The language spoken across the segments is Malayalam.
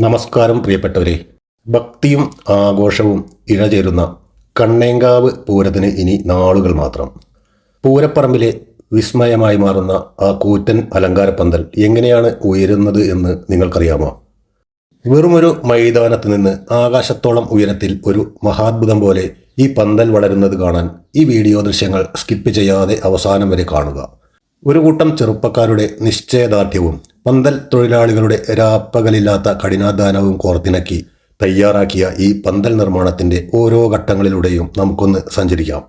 നമസ്കാരം പ്രിയപ്പെട്ടവരെ. ഭക്തിയും ആഘോഷവും ഇഴചേരുന്ന കണ്ണേങ്കാവ് പൂരത്തിന് ഇനി നാളുകൾ മാത്രം. പൂരപ്പറമ്പിലെ വിസ്മയമായി മാറുന്ന ആ കൂറ്റൻ അലങ്കാരപ്പന്തൽ എങ്ങനെയാണ് ഉയരുന്നത് എന്ന് നിങ്ങൾക്കറിയാമോ? വെറുമൊരു മൈതാനത്ത് നിന്ന് ആകാശത്തോളം ഉയരത്തിൽ ഒരു മഹാത്ഭുതം പോലെ ഈ പന്തൽ വളരുന്നത് കാണാൻ ഈ വീഡിയോ ദൃശ്യങ്ങൾ സ്കിപ്പ് ചെയ്യാതെ അവസാനം വരെ കാണുക. ഒരു കൂട്ടം ചെറുപ്പക്കാരുടെ നിശ്ചയദാർഢ്യവും പന്തൽ തൊഴിലാളികളുടെ രാപ്പകലില്ലാത്ത കഠിനാധ്വാനവും കോർത്തിണക്കി തയ്യാറാക്കിയ ഈ പന്തൽ നിർമ്മാണത്തിൻ്റെ ഓരോ ഘട്ടങ്ങളിലൂടെയും നമുക്കൊന്ന് സഞ്ചരിക്കാം.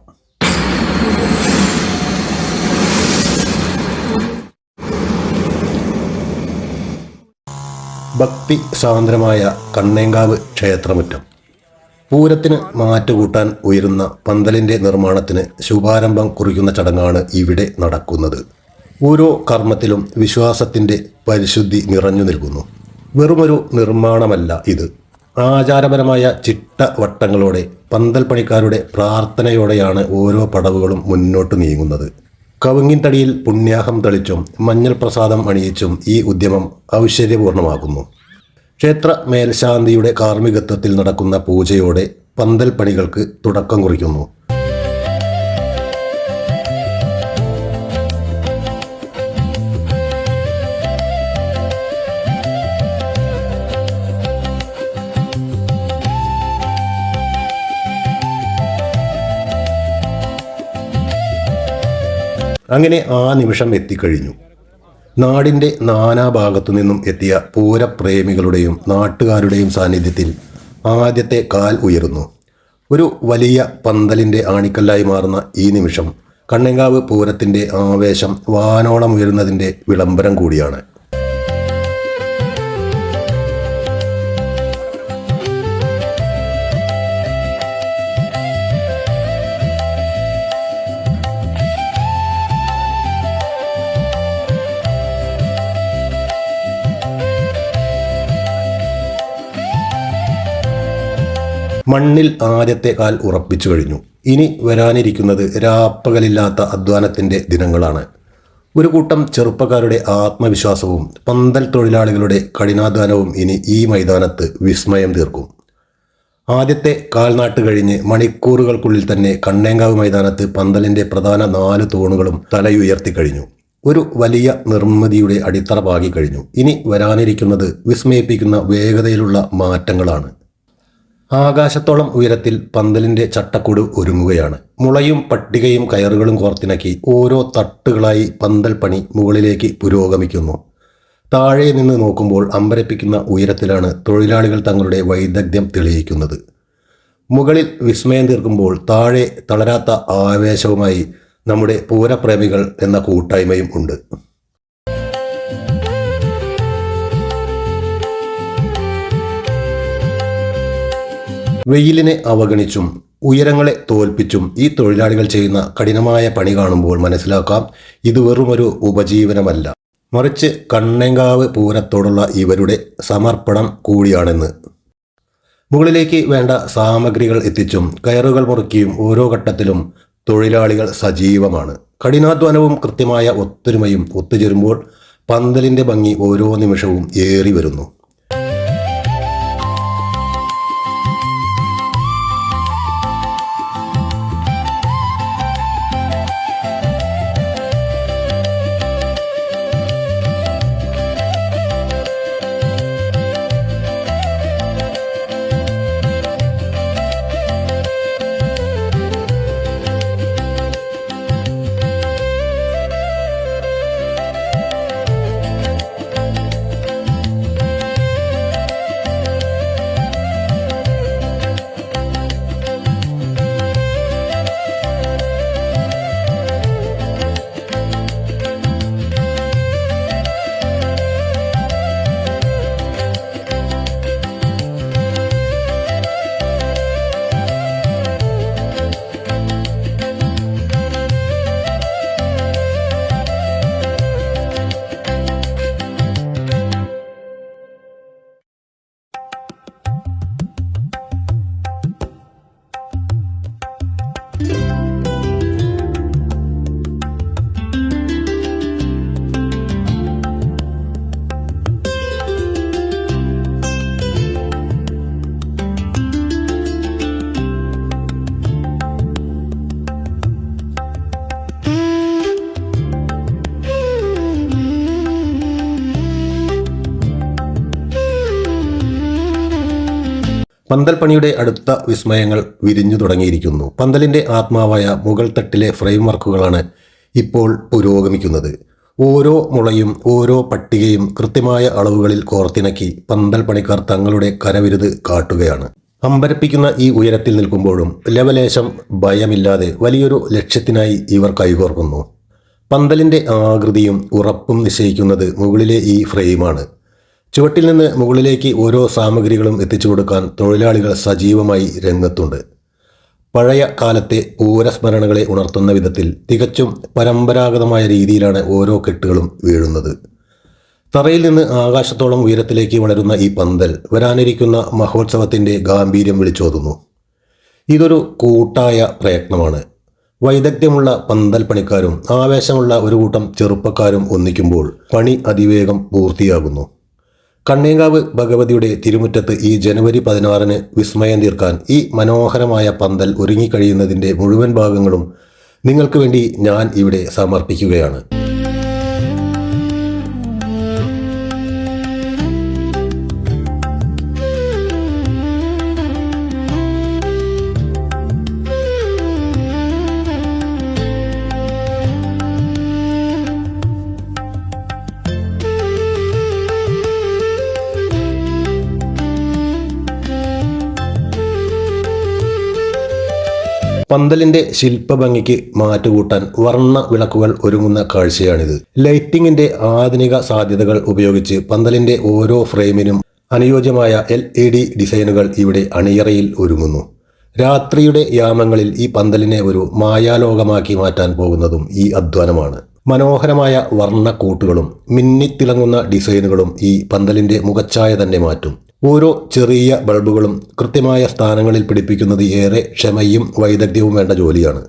ഭക്തി സാന്ദ്രമായ കണ്ണേങ്കാവ് ക്ഷേത്രമുറ്റം. പൂരത്തിന് മാറ്റുകൂട്ടാൻ ഉയരുന്ന പന്തലിൻ്റെ നിർമ്മാണത്തിന് ശുഭാരംഭം കുറിക്കുന്ന ചടങ്ങാണ് ഇവിടെ നടക്കുന്നത്. ഓരോ കർമ്മത്തിലും വിശ്വാസത്തിൻ്റെ പരിശുദ്ധി നിറഞ്ഞു നിൽക്കുന്നു. വെറുമൊരു നിർമ്മാണമല്ല ഇത്. ആചാരപരമായ ചിട്ടവട്ടങ്ങളോടെ പന്തൽ പണിക്കാരുടെ പ്രാർത്ഥനയോടെയാണ് ഓരോ പടവുകളും മുന്നോട്ട് നീങ്ങുന്നത്. കവുങ്ങിൻ തടിയിൽ പുണ്യാഹം തെളിച്ചും മഞ്ഞൾ പ്രസാദം അണിയിച്ചും ഈ ഉദ്യമം ഐശ്വര്യപൂർണ്ണമാക്കുന്നു. ക്ഷേത്ര മേൽശാന്തിയുടെ കാർമ്മികത്വത്തിൽ നടക്കുന്ന പൂജയോടെ പന്തൽ പണികൾക്ക് തുടക്കം കുറിക്കുന്നു. അങ്ങനെ ആ നിമിഷം എത്തിക്കഴിഞ്ഞു. നാടിൻ്റെ നാനാഭാഗത്തു നിന്നും എത്തിയ പൂരപ്രേമികളുടെയും നാട്ടുകാരുടെയും സാന്നിധ്യത്തിൽ ആദ്യത്തെ കാൽ ഉയരുന്നു. ഒരു വലിയ പന്തലിൻ്റെ ആണിക്കല്ലായി മാറുന്ന ഈ നിമിഷം കണ്ണേങ്കാവ് പൂരത്തിൻ്റെ ആവേശം വാനോളം ഉയരുന്നതിൻ്റെ വിളംബരം കൂടിയാണ്. മണ്ണിൽ ആദ്യത്തെ കാൽ ഉറപ്പിച്ചു കഴിഞ്ഞു. ഇനി വരാനിരിക്കുന്നത് രാപ്പകലില്ലാത്ത അധ്വാനത്തിൻ്റെ ദിനങ്ങളാണ്. ഒരു കൂട്ടം ചെറുപ്പക്കാരുടെ ആത്മവിശ്വാസവും പന്തൽ തൊഴിലാളികളുടെ കഠിനാധ്വാനവും ഇനി ഈ മൈതാനത്ത് വിസ്മയം തീർക്കും. ആദ്യത്തെ കാൽനാട്ട് കഴിഞ്ഞ് മണിക്കൂറുകൾക്കുള്ളിൽ തന്നെ കണ്ണേങ്കാവ് മൈതാനത്ത് പന്തലിൻ്റെ പ്രധാന 4 തൂണുകളും തലയുയർത്തി കഴിഞ്ഞു. ഒരു വലിയ നിർമ്മിതിയുടെ അടിത്തറ പാകിക്കഴിഞ്ഞു. ഇനി വരാനിരിക്കുന്നത് വിസ്മയിപ്പിക്കുന്ന വേഗതയിലുള്ള മാറ്റങ്ങളാണ്. ആകാശത്തോളം ഉയരത്തിൽ പന്തലിൻ്റെ ചട്ടക്കൂട് ഒരുങ്ങുകയാണ്. മുളയും പട്ടികയും കയറുകളും കോർത്തിണക്കി ഓരോ തട്ടുകളായി പന്തൽ പണി മുകളിലേക്ക് പുരോഗമിക്കുന്നു. താഴെ നിന്ന് നോക്കുമ്പോൾ അമ്പരപ്പിക്കുന്ന ഉയരത്തിലാണ് തൊഴിലാളികൾ തങ്ങളുടെ വൈദഗ്ധ്യം തെളിയിക്കുന്നത്. മുകളിൽ വിസ്മയം തീർക്കുമ്പോൾ താഴെ തളരാത്ത ആവേശവുമായി നമ്മുടെ പൂരപ്രേമികൾ എന്ന കൂട്ടായ്മയും ഉണ്ട്. വെയിലിനെ അവഗണിച്ചും ഉയരങ്ങളെ തോൽപ്പിച്ചും ഈ തൊഴിലാളികൾ ചെയ്യുന്ന കഠിനമായ പണി കാണുമ്പോൾ മനസ്സിലാക്കാം, ഇത് വെറുമൊരു ഉപജീവനമല്ല, മറിച്ച് കണ്ണേങ്കാവ് പൂരത്തോടുള്ള ഇവരുടെ സമർപ്പണം കൂടിയാണെന്ന്. മുകളിലേക്ക് വേണ്ട സാമഗ്രികൾ എത്തിച്ചും കയറുകൾ മുറുക്കിയും ഓരോ ഘട്ടത്തിലും തൊഴിലാളികൾ സജീവമാണ്. കഠിനാധ്വാനവും കൃത്യമായ ഒത്തൊരുമയും ഒത്തുചേരുമ്പോൾ പന്തലിൻ്റെ ഭംഗി ഓരോ നിമിഷവും ഏറി വരുന്നു. പന്തൽ പണിയുടെ അടുത്ത വിസ്മയങ്ങൾ വിരിഞ്ഞു തുടങ്ങിയിരിക്കുന്നു. പന്തലിൻ്റെ ആത്മാവായ മുകൾ തട്ടിലെ ഫ്രെയിം വർക്കുകളാണ് ഇപ്പോൾ പുരോഗമിക്കുന്നത്. ഓരോ മുളയും ഓരോ പട്ടികയും കൃത്യമായ അളവുകളിൽ കോർത്തിണക്കി പന്തൽ പണിക്കാർ തങ്ങളുടെ കരവിരുത് കാട്ടുകയാണ്. അമ്പരപ്പിക്കുന്ന ഈ ഉയരത്തിൽ നിൽക്കുമ്പോഴും ലവലേശം ഭയമില്ലാതെ വലിയൊരു ലക്ഷ്യത്തിനായി ഇവർ കൈകോർക്കുന്നു. പന്തലിൻ്റെ ആകൃതിയും ഉറപ്പും നിശ്ചയിക്കുന്നത് മുകളിലെ ഈ ഫ്രെയിമാണ്. ചുവട്ടിൽ നിന്ന് മുകളിലേക്ക് ഓരോ സാമഗ്രികളും എത്തിച്ചു കൊടുക്കാൻ തൊഴിലാളികൾ സജീവമായി രംഗത്തുണ്ട്. പഴയ കാലത്തെ പൂരസ്മരണകളെ ഉണർത്തുന്ന വിധത്തിൽ തികച്ചും പരമ്പരാഗതമായ രീതിയിലാണ് ഓരോ കെട്ടുകളും വീഴുന്നത്. തറയിൽ നിന്ന് ആകാശത്തോളം ഉയരത്തിലേക്ക് വളരുന്ന ഈ പന്തൽ വരാനിരിക്കുന്ന മഹോത്സവത്തിൻ്റെ ഗാംഭീര്യം വിളിച്ചോതുന്നു. ഇതൊരു കൂട്ടായ പ്രയത്നമാണ്. വൈദഗ്ധ്യമുള്ള പന്തൽ പണിക്കാരും ആവേശമുള്ള ഒരു കൂട്ടം ചെറുപ്പക്കാരും ഒന്നിക്കുമ്പോൾ പണി അതിവേഗം പൂർത്തിയാകുന്നു. കണ്ണേങ്കാവ് ഭഗവതിയുടെ തിരുമുറ്റത്ത് ഈ ജനുവരി 16-ന് വിസ്മയം തീർക്കാൻ ഈ മനോഹരമായ പന്തൽ ഒരുങ്ങിക്കഴിയുന്നതിൻ്റെ മുഴുവൻ ഭാഗങ്ങളും നിങ്ങൾക്ക് വേണ്ടി ഞാൻ ഇവിടെ സമർപ്പിക്കുകയാണ്. പന്തലിന്റെ ശില്പഭംഗിക്ക് മാറ്റുകൂട്ടാൻ വർണ്ണ വിളക്കുകൾ ഒരുങ്ങുന്ന കാഴ്ചയാണിത്. ലൈറ്റിങ്ങിന്റെ ആധുനിക സാധ്യതകൾ ഉപയോഗിച്ച് പന്തലിന്റെ ഓരോ ഫ്രെയിമിനും അനുയോജ്യമായ LED ഡിസൈനുകൾ ഇവിടെ അണിയറയിൽ ഒരുങ്ങുന്നു. രാത്രിയുടെ യാമങ്ങളിൽ ഈ പന്തലിനെ ഒരു മായാലോകമാക്കി മാറ്റാൻ പോകുന്നതും ഈ അധ്വാനമാണ്. മനോഹരമായ വർണ്ണക്കൂട്ടുകളും മിന്നിത്തിളങ്ങുന്ന ഡിസൈനുകളും ഈ പന്തലിന്റെ മുഖച്ഛായ തന്നെ മാറ്റും. ഓരോ ചെറിയ ബൾബുകളും കൃത്യമായ സ്ഥാനങ്ങളിൽ പിടിപ്പിക്കുന്നത് ഏറെ ക്ഷമയും വൈദഗ്ധ്യവും വേണ്ട ജോലിയാണ്.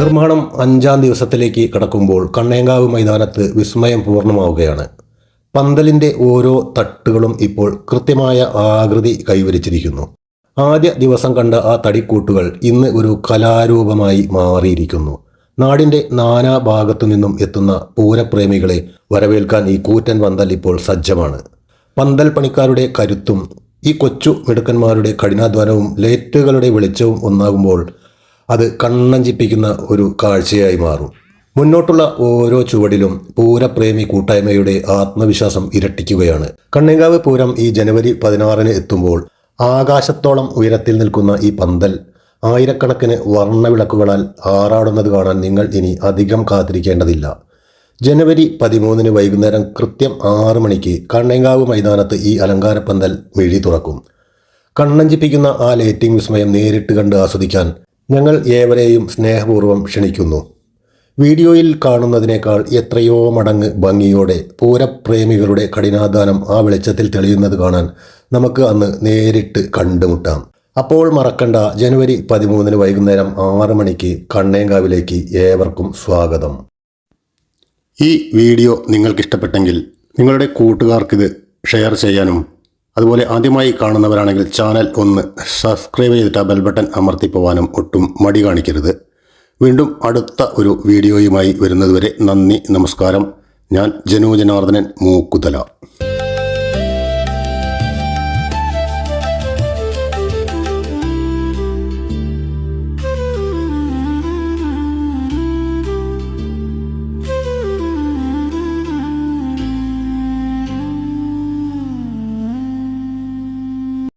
നിർമ്മാണം 5-ാം ദിവസത്തിലേക്ക് കടക്കുമ്പോൾ കണ്ണേങ്കാവ് മൈതാനത്ത് വിസ്മയം പൂർണ്ണമാവുകയാണ്. പന്തലിൻ്റെ ഓരോ തട്ടുകളും ഇപ്പോൾ കൃത്യമായ ആകൃതി കൈവരിച്ചിരിക്കുന്നു. ആദ്യ ദിവസം കണ്ട ആ തടിക്കൂട്ടുകൾ ഇന്ന് ഒരു കലാരൂപമായി മാറിയിരിക്കുന്നു. നാടിൻ്റെ നാനാ ഭാഗത്തു നിന്നും എത്തുന്ന പൂരപ്രേമികളെ വരവേൽക്കാൻ ഈ കൂറ്റൻ പന്തൽ ഇപ്പോൾ സജ്ജമാണ്. പന്തൽ പണിക്കാരുടെ കരുത്തും ഈ കൊച്ചു മിടുക്കന്മാരുടെ കഠിനാധ്വാനവും ലൈറ്റുകളുടെ വെളിച്ചവും ഒന്നാകുമ്പോൾ അത് കണ്ണഞ്ചിപ്പിക്കുന്ന ഒരു കാഴ്ചയായി മാറും. മുന്നോട്ടുള്ള ഓരോ ചുവടിലും പൂരപ്രേമി കൂട്ടായ്മയുടെ ആത്മവിശ്വാസം ഇരട്ടിക്കുകയാണ്. കണ്ണേങ്കാവ് പൂരം ഈ ജനുവരി 16-ന് എത്തുമ്പോൾ ആകാശത്തോളം ഉയരത്തിൽ നിൽക്കുന്ന ഈ പന്തൽ ആയിരക്കണക്കിന് വർണ്ണവിളക്കുകളാൽ ആറാടുന്നത് കാണാൻ നിങ്ങൾ ഇനി അധികം കാത്തിരിക്കേണ്ടതില്ല. ജനുവരി 13-ന് വൈകുന്നേരം കൃത്യം 6 മണിക്ക് കണ്ണേങ്കാവ് മൈതാനത്ത് ഈ അലങ്കാരപ്പന്തൽ മിഴി തുറക്കും. കണ്ണഞ്ചിപ്പിക്കുന്ന ആ ലൈറ്റിംഗ് വിസ്മയം നേരിട്ട് കണ്ട് ആസ്വദിക്കാൻ ഞങ്ങൾ ഏവരെയും സ്നേഹപൂർവ്വം ക്ഷണിക്കുന്നു. വീഡിയോയിൽ കാണുന്നതിനേക്കാൾ എത്രയോ മടങ്ങ് ഭംഗിയോടെ പൂരപ്രേമികളുടെ കഠിനാധ്വാനം ആ വെളിച്ചത്തിൽ തെളിയുന്നത് കാണാൻ നമുക്ക് അന്ന് നേരിട്ട് കണ്ടുമുട്ടാം. അപ്പോൾ മറക്കണ്ട, ജനുവരി 13-ന് വൈകുന്നേരം 6 മണിക്ക് കണ്ണേങ്കാവിലേക്ക് ഏവർക്കും സ്വാഗതം. ഈ വീഡിയോ നിങ്ങൾക്കിഷ്ടപ്പെട്ടെങ്കിൽ നിങ്ങളുടെ കൂട്ടുകാർക്കിത് ഷെയർ ചെയ്യാനും അതുപോലെ ആദ്യമായി കാണുന്നവരാണെങ്കിൽ ചാനൽ ഒന്ന് സബ്സ്ക്രൈബ് ചെയ്തിട്ട് ആ ബെൽ ബട്ടൺ അമർത്തി പോകാനും ഒട്ടും മടി കാണിക്കരുത്. വീണ്ടും അടുത്ത ഒരു വീഡിയോയുമായി വരുന്നതുവരെ നന്ദി, നമസ്കാരം. ഞാൻ ജനു ജനാർദ്ദനൻ മൂക്കുതല.